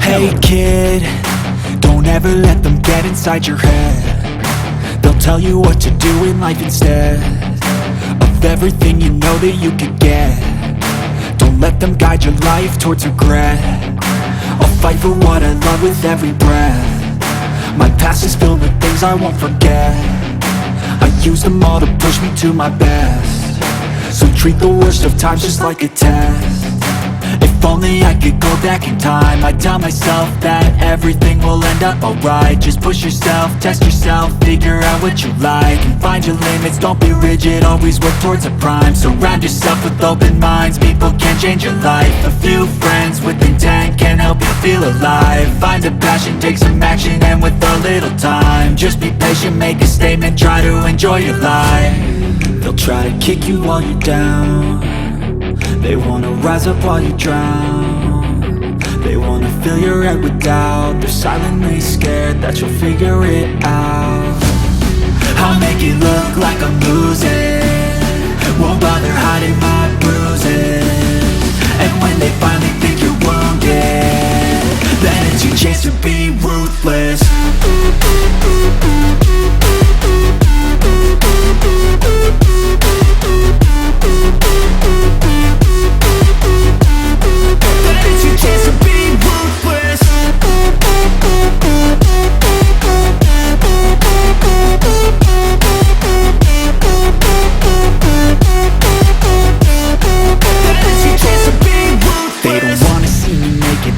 Hey kid, don't ever let them get inside your head. They'll tell you what to do in life instead of everything you know that you could get. Don't let them guide your life towards regret. I'll fight for what I love with every breath. My past is filled with things I won't forget. I use them all to push me to my best. So treat the worst of times just like a test. If only I could go back in time, I'd tell myself that everything will end up alright. Just push yourself, test yourself, figure out what you like, and find your limits, don't be rigid, always work towards a prime. Surround yourself with open minds, people can change your life. A few friends with intent can help you feel alive. Find a passion, take some action, and with a little time, just be patient, make a statement, try to enjoy your life. They'll try to kick you while you're down. They wanna rise up while you drown. They wanna fill your head with doubt. They're silently scared that you'll figure it out. I'll make it look like I'm losing, won't bother hiding my bruises. And when they finally think you're wounded, then it's your chance to be ruthless.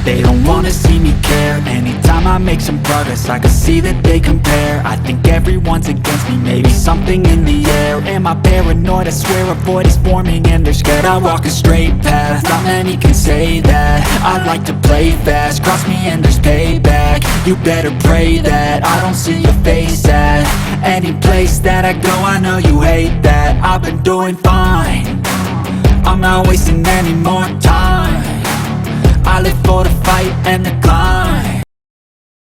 They don't wanna see me care. Anytime I make some progress, I can see that they compare. I think everyone's against me, maybe something in the air. Am I paranoid? I swear a void is forming and they're scared. I walk a straight path, not many can say that. I like to play fast, cross me and there's payback. You better pray that I don't see your face at any place that I go. I know you hate that. I've been doing fine, I'm not wasting any more time. I live for the fight and the climb.